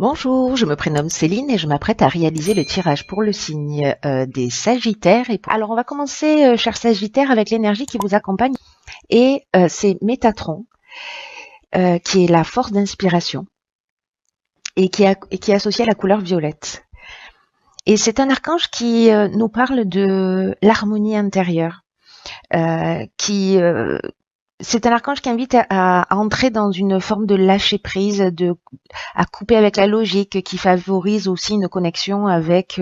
Bonjour, je me prénomme Céline et je m'apprête à réaliser le tirage pour le signe des Sagittaires. Alors on va commencer, chers Sagittaires, avec l'énergie qui vous accompagne. Et c'est Métatron, qui est la force d'inspiration et qui est associée à la couleur violette. Et c'est un archange qui nous parle de l'harmonie intérieure, c'est un archange qui invite à entrer dans une forme de lâcher prise, à couper avec la logique, qui favorise aussi une connexion avec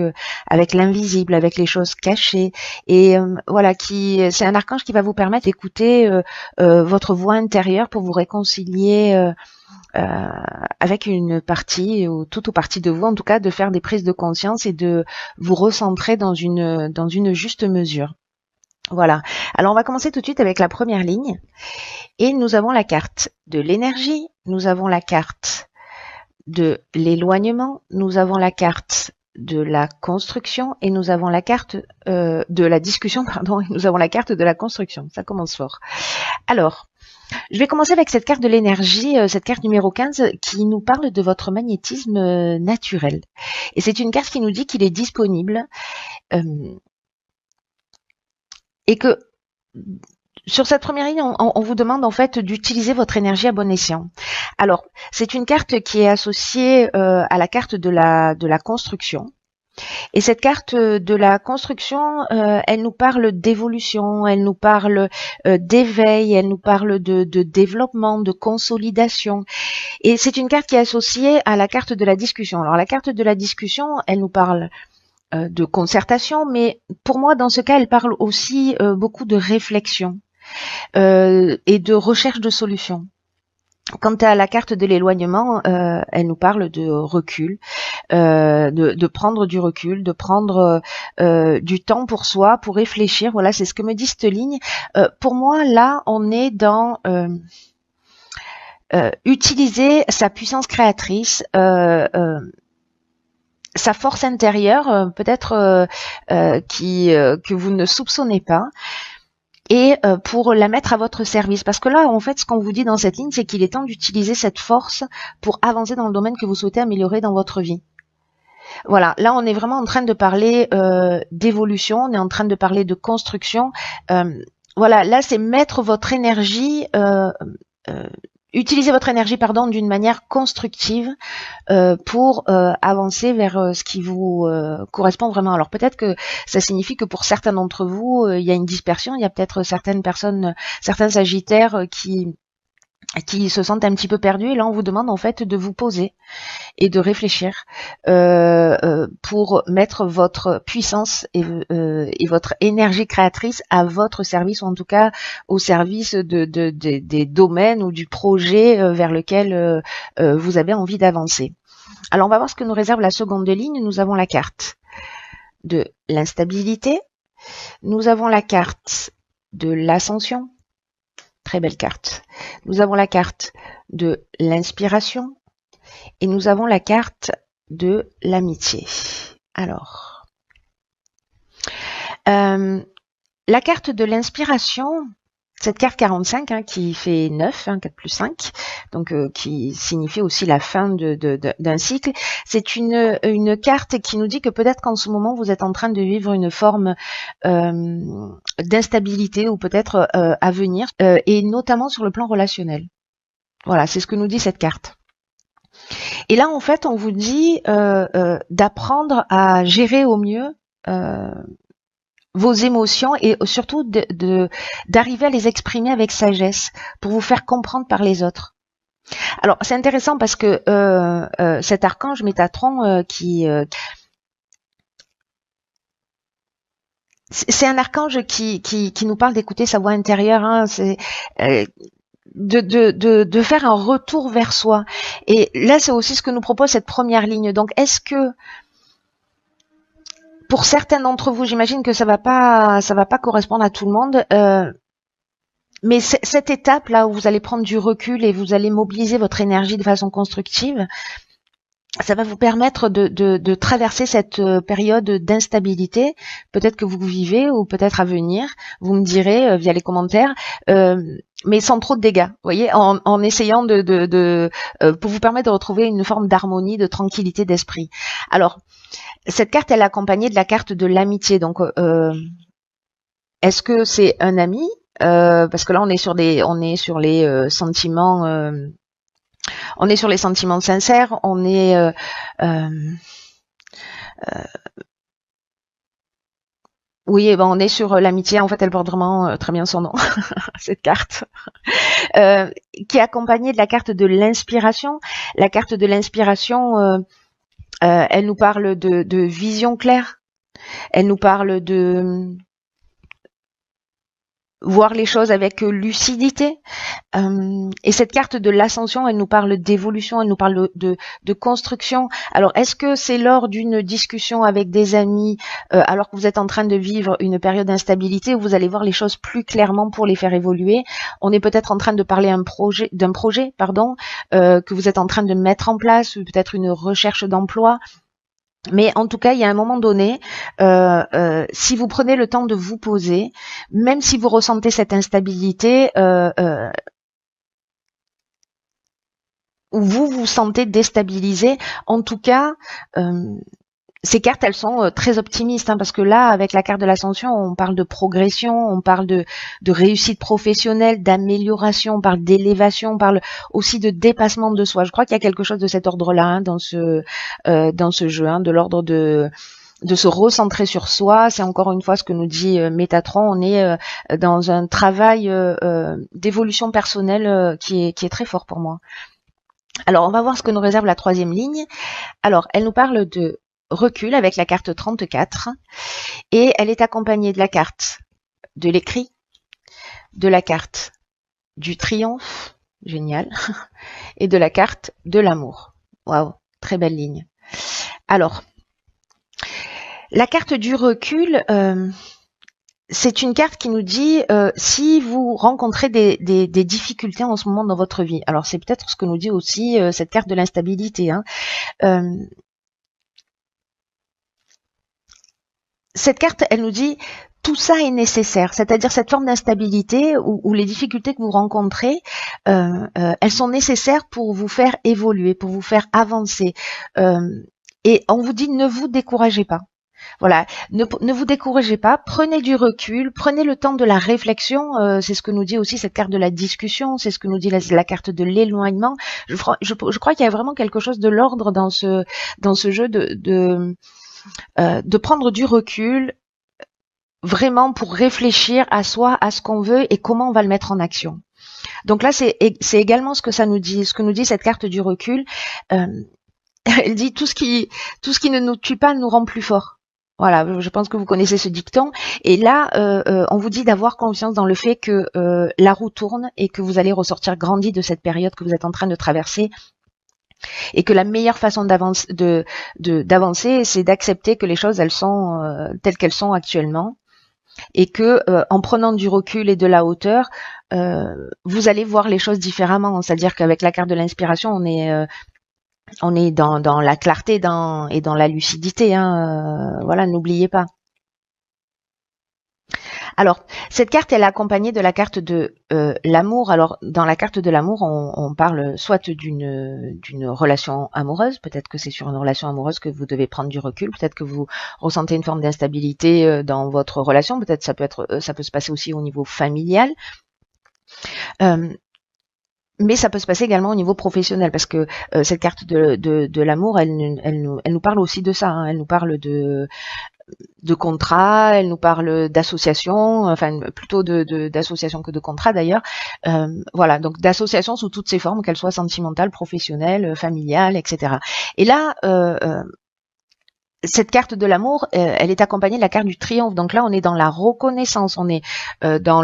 l'invisible, avec les choses cachées. Et voilà, c'est un archange qui va vous permettre d'écouter votre voix intérieure pour vous réconcilier avec une partie ou toute ou partie de vous, en tout cas, de faire des prises de conscience et de vous recentrer dans une juste mesure. Voilà. Alors on va commencer tout de suite avec la première ligne. Et nous avons la carte de l'énergie, nous avons la carte de l'éloignement, nous avons la carte de la construction et nous avons la carte de la discussion, pardon, et nous avons la carte de la construction. Ça commence fort. Alors, je vais commencer avec cette carte de l'énergie, cette carte numéro 15 qui nous parle de votre magnétisme naturel. Et c'est une carte qui nous dit qu'il est disponible et que sur cette première ligne, on vous demande en fait d'utiliser votre énergie à bon escient. Alors, c'est une carte qui est associée à la carte de la construction. Et cette carte de la construction, elle nous parle d'évolution, elle nous parle d'éveil, elle nous parle de développement, de consolidation. Et c'est une carte qui est associée à la carte de la discussion. Alors, la carte de la discussion, elle nous parle de concertation, mais pour moi, dans ce cas, elle parle aussi beaucoup de réflexion et de recherche de solutions. Quant à la carte de l'éloignement, elle nous parle de recul, de prendre du recul, de prendre du temps pour soi, pour réfléchir. Voilà, c'est ce que me dit cette ligne. Pour moi, là, on est dans utiliser sa puissance créatrice, sa force intérieure, peut-être que vous ne soupçonnez pas, et pour la mettre à votre service. Parce que là, en fait, ce qu'on vous dit dans cette ligne, c'est qu'il est temps d'utiliser cette force pour avancer dans le domaine que vous souhaitez améliorer dans votre vie. Voilà, là, on est vraiment en train de parler d'évolution, on est en train de parler de construction. Voilà, là, c'est mettre votre énergie... Utilisez votre énergie, d'une manière constructive pour avancer vers ce qui vous correspond vraiment. Alors peut-être que ça signifie que pour certains d'entre vous, il y a une dispersion, il y a peut-être certaines personnes, certains sagittaires qui se sentent un petit peu perdus, et là on vous demande en fait de vous poser et de réfléchir pour mettre votre puissance et votre énergie créatrice à votre service, ou en tout cas au service des domaines ou du projet vers lequel vous avez envie d'avancer. Alors on va voir ce que nous réserve la seconde ligne. Nous avons la carte de l'instabilité, nous avons la carte de l'ascension, très belle carte. Nous avons la carte de l'inspiration et nous avons la carte de l'amitié. Alors, la carte de l'inspiration, cette carte 45 qui fait 9, 4 plus 5, donc qui signifie aussi la fin d'un cycle, c'est une carte qui nous dit que peut-être qu'en ce moment vous êtes en train de vivre une forme d'instabilité ou peut-être à venir, et notamment sur le plan relationnel. Voilà, c'est ce que nous dit cette carte. Et là, en fait, on vous dit d'apprendre à gérer au mieux vos émotions et surtout d'arriver à les exprimer avec sagesse pour vous faire comprendre par les autres. Alors, c'est intéressant parce que cet archange Métatron c'est un archange qui nous parle d'écouter sa voix intérieure, hein, c'est de faire un retour vers soi. Et là, c'est aussi ce que nous propose cette première ligne. Donc, est-ce que pour certains d'entre vous, j'imagine que ça va pas correspondre à tout le monde, mais cette étape là où vous allez prendre du recul et vous allez mobiliser votre énergie de façon constructive, ça va vous permettre de traverser cette période d'instabilité, peut-être que vous vivez ou peut-être à venir. Vous me direz via les commentaires. mais sans trop de dégâts, vous voyez, en essayant pour vous permettre de retrouver une forme d'harmonie, de tranquillité d'esprit. Alors, cette carte, elle est accompagnée de la carte de l'amitié. Donc, est-ce que c'est un ami? Parce que là, on est sur les sentiments, on est sur les sentiments sincères. Oui, ben on est sur l'amitié. En fait, elle porte vraiment très bien son nom, cette carte, qui est accompagnée de la carte de l'inspiration. La carte de l'inspiration, elle nous parle de vision claire. Elle nous parle de voir les choses avec lucidité. Et cette carte de l'ascension, elle nous parle d'évolution, elle nous parle de construction. Alors, est-ce que c'est lors d'une discussion avec des amis, alors que vous êtes en train de vivre une période d'instabilité, où vous allez voir les choses plus clairement pour les faire évoluer? On est peut-être en train de parler d'un projet, que vous êtes en train de mettre en place, ou peut-être une recherche d'emploi. Mais en tout cas, il y a un moment donné, si vous prenez le temps de vous poser, même si vous ressentez cette instabilité, ou vous vous sentez déstabilisé, en tout cas, ces cartes, elles sont très optimistes, parce que là, avec la carte de l'ascension, on parle de progression, on parle de réussite professionnelle, d'amélioration, on parle d'élévation, on parle aussi de dépassement de soi. Je crois qu'il y a quelque chose de cet ordre-là dans ce jeu, de l'ordre de se recentrer sur soi. C'est encore une fois ce que nous dit Métatron. On est dans un travail d'évolution personnelle qui est très fort pour moi. Alors, on va voir ce que nous réserve la troisième ligne. Alors, elle nous parle de recul avec la carte 34 et elle est accompagnée de la carte de l'écrit, de la carte du triomphe, génial, et de la carte de l'amour. Waouh, très belle ligne. Alors, la carte du recul, c'est une carte qui nous dit si vous rencontrez des difficultés en ce moment dans votre vie. Alors, c'est peut-être ce que nous dit aussi cette carte de l'instabilité. Cette carte, elle nous dit tout ça est nécessaire, c'est-à-dire cette forme d'instabilité ou les difficultés que vous rencontrez, elles sont nécessaires pour vous faire évoluer, pour vous faire avancer. Et on vous dit ne vous découragez pas. Voilà, ne vous découragez pas, prenez du recul, prenez le temps de la réflexion, c'est ce que nous dit aussi cette carte de la discussion, c'est ce que nous dit la carte de l'éloignement. Je crois qu'il y a vraiment quelque chose de l'ordre dans ce jeu de prendre du recul, vraiment pour réfléchir à soi, à ce qu'on veut et comment on va le mettre en action. Donc là, c'est également ce que nous dit cette carte du recul. Elle dit tout ce qui ne nous tue pas nous rend plus forts. Voilà, je pense que vous connaissez ce dicton. Et là, on vous dit d'avoir confiance dans le fait que la roue tourne et que vous allez ressortir grandi de cette période que vous êtes en train de traverser. Et que la meilleure façon d'avancer, c'est d'accepter que les choses, elles sont telles qu'elles sont actuellement. Et que en prenant du recul et de la hauteur, vous allez voir les choses différemment. C'est-à-dire qu'avec la carte de l'inspiration, on est dans la clarté et dans la lucidité. Voilà, n'oubliez pas. Alors, cette carte, elle est accompagnée de la carte de l'amour. Alors, dans la carte de l'amour, on parle soit d'une relation amoureuse, peut-être que c'est sur une relation amoureuse que vous devez prendre du recul, peut-être que vous ressentez une forme d'instabilité dans votre relation, peut-être ça peut se passer aussi au niveau familial. Mais ça peut se passer également au niveau professionnel, parce que cette carte de l'amour, elle nous parle aussi de ça. Elle nous parle de contrat, elle nous parle d'association, enfin plutôt d'association que de contrat d'ailleurs. Voilà, donc d'association sous toutes ses formes, qu'elles soient sentimentales, professionnelles, familiales, etc. Et là, cette carte de l'amour, elle est accompagnée de la carte du triomphe. Donc là, on est dans la reconnaissance, on est dans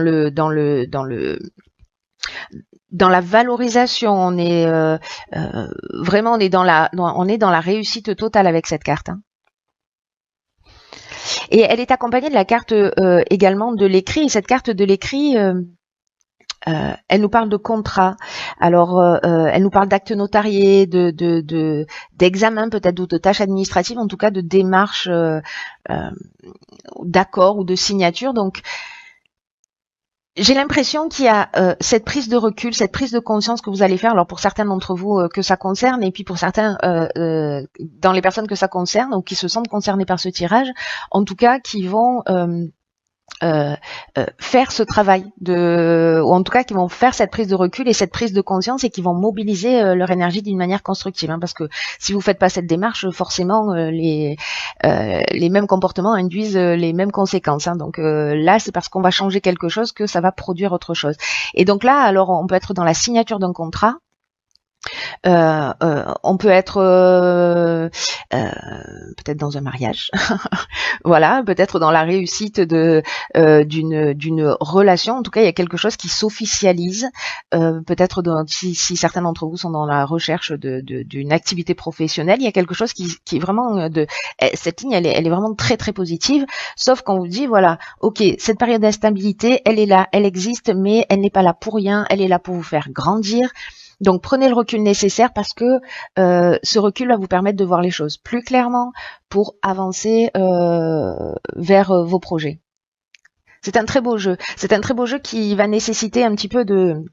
la valorisation, on est vraiment on est dans la réussite totale avec cette carte. Et elle est accompagnée de la carte également de l'écrit. Et cette carte de l'écrit, elle nous parle de contrat. Alors, elle nous parle d'actes notariés, d'examens peut-être, ou de tâches administratives, en tout cas de démarches, d'accords ou de signatures. Donc, j'ai l'impression qu'il y a cette prise de recul, cette prise de conscience que vous allez faire. Alors pour certains d'entre vous que ça concerne, et puis pour certains dans les personnes que ça concerne ou qui se sentent concernés par ce tirage, en tout cas qui vont faire ce travail ou en tout cas qui vont faire cette prise de recul et cette prise de conscience et qui vont mobiliser leur énergie d'une manière constructive, hein, parce que si vous faites pas cette démarche, forcément les mêmes comportements induisent les mêmes conséquences, hein. Donc là c'est parce qu'on va changer quelque chose que ça va produire autre chose. Et donc là, alors on peut être dans la signature d'un contrat. On peut être peut-être dans un mariage, voilà, peut-être dans la réussite d'une relation. En tout cas, il y a quelque chose qui s'officialise. Peut-être si certains d'entre vous sont dans la recherche d'une activité professionnelle, il y a quelque chose qui est vraiment cette ligne, elle est vraiment très très positive. Sauf qu'on vous dit voilà, ok, cette période d'instabilité, elle est là, elle existe, mais elle n'est pas là pour rien. Elle est là pour vous faire grandir. Donc prenez le recul nécessaire parce que ce recul va vous permettre de voir les choses plus clairement pour avancer vers vos projets. C'est un très beau jeu. C'est un très beau jeu qui va nécessiter un petit peu de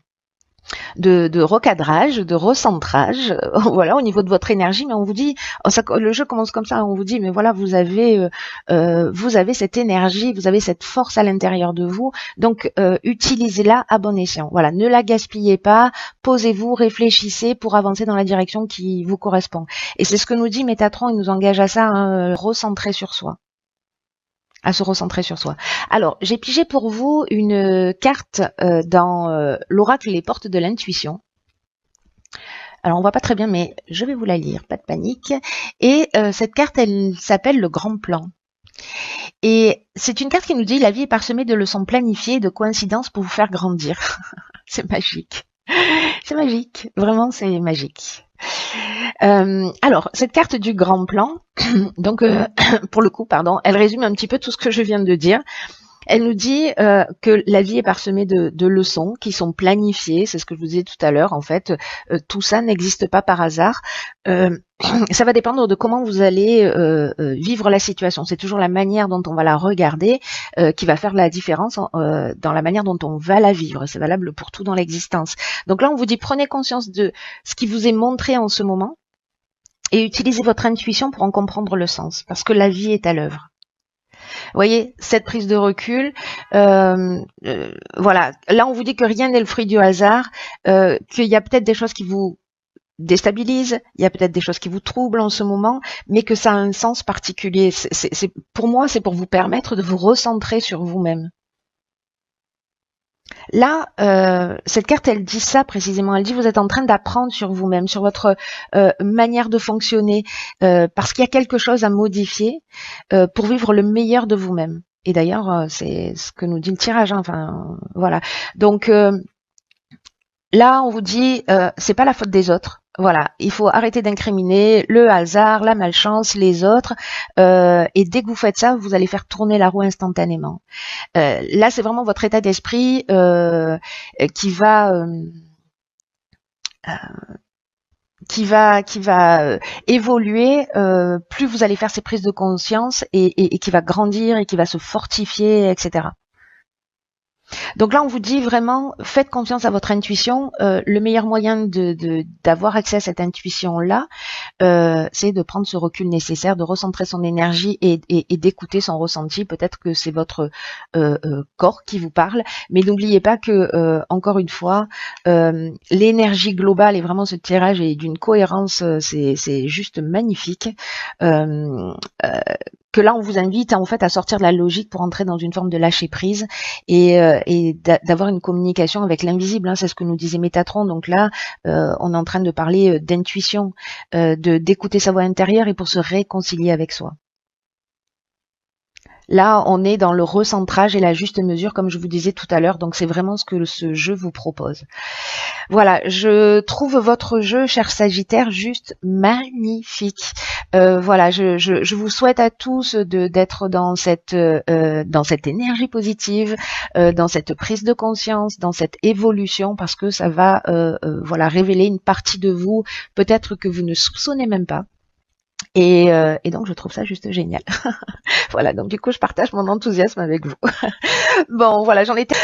recadrage, de recentrage, voilà, au niveau de votre énergie. Mais on vous dit, le jeu commence comme ça, on vous dit, mais voilà, vous avez cette énergie, vous avez cette force à l'intérieur de vous, donc utilisez-la à bon escient. Voilà, ne la gaspillez pas, posez-vous, réfléchissez pour avancer dans la direction qui vous correspond. Et c'est ce que nous dit Métatron, il nous engage à ça, hein, recentrer sur soi. À se recentrer sur soi. Alors, j'ai pigé pour vous une carte dans l'oracle Les Portes de l'Intuition. Alors, on voit pas très bien, mais je vais vous la lire, pas de panique. Et cette carte, elle s'appelle le Grand Plan. Et c'est une carte qui nous dit « La vie est parsemée de leçons planifiées et de coïncidences pour vous faire grandir. » C'est magique. C'est magique. Vraiment, c'est magique. Alors, cette carte du Grand Plan, donc pour le coup, pardon, elle résume un petit peu tout ce que je viens de dire. Elle nous dit que la vie est parsemée de leçons qui sont planifiées, c'est ce que je vous disais tout à l'heure, en fait, tout ça n'existe pas par hasard. Ça va dépendre de comment vous allez vivre la situation. C'est toujours la manière dont on va la regarder qui va faire la différence dans la manière dont on va la vivre. C'est valable pour tout dans l'existence. Donc là, on vous dit, prenez conscience de ce qui vous est montré en ce moment et utilisez votre intuition pour en comprendre le sens, parce que la vie est à l'œuvre. Vous voyez, cette prise de recul, voilà. Là, on vous dit que rien n'est le fruit du hasard, qu'il y a peut-être des choses qui vous déstabilisent, il y a peut-être des choses qui vous troublent en ce moment, mais que ça a un sens particulier. Pour moi, c'est pour vous permettre de vous recentrer sur vous-même. Là, cette carte, elle dit ça précisément. Elle dit vous êtes en train d'apprendre sur vous-même, sur votre manière de fonctionner, parce qu'il y a quelque chose à modifier pour vivre le meilleur de vous-même. Et d'ailleurs, c'est ce que nous dit le tirage. Hein, enfin, voilà. Donc là, on vous dit, c'est pas la faute des autres. Voilà, il faut arrêter d'incriminer le hasard, la malchance, les autres. Et dès que vous faites ça, vous allez faire tourner la roue instantanément. Là, c'est vraiment votre état d'esprit qui va évoluer. Plus vous allez faire ces prises de conscience et qui va grandir et qui va se fortifier, etc. Donc là, on vous dit vraiment, faites confiance à votre intuition. Le meilleur moyen d'avoir accès à cette intuition-là, c'est de prendre ce recul nécessaire, de recentrer son énergie et d'écouter son ressenti. Peut-être que c'est votre corps qui vous parle, mais n'oubliez pas que, encore une fois, l'énergie globale et vraiment ce tirage est d'une cohérence, c'est juste magnifique. Que là, on vous invite en fait à sortir de la logique pour entrer dans une forme de lâcher prise et d'avoir une communication avec l'invisible. Hein, c'est ce que nous disait Métatron. Donc là, on est en train de parler d'intuition, d'écouter sa voix intérieure et pour se réconcilier avec soi. Là, on est dans le recentrage et la juste mesure, comme je vous disais tout à l'heure. Donc, c'est vraiment ce que ce jeu vous propose. Voilà, je trouve votre jeu, cher Sagittaire, juste magnifique. Voilà, je vous souhaite à tous d'être dans cette énergie positive, dans cette prise de conscience, dans cette évolution, parce que ça va voilà révéler une partie de vous, peut-être que vous ne soupçonnez même pas. Et donc je trouve ça juste génial. Voilà, donc du coup je partage mon enthousiasme avec vous. Bon, voilà, j'en étais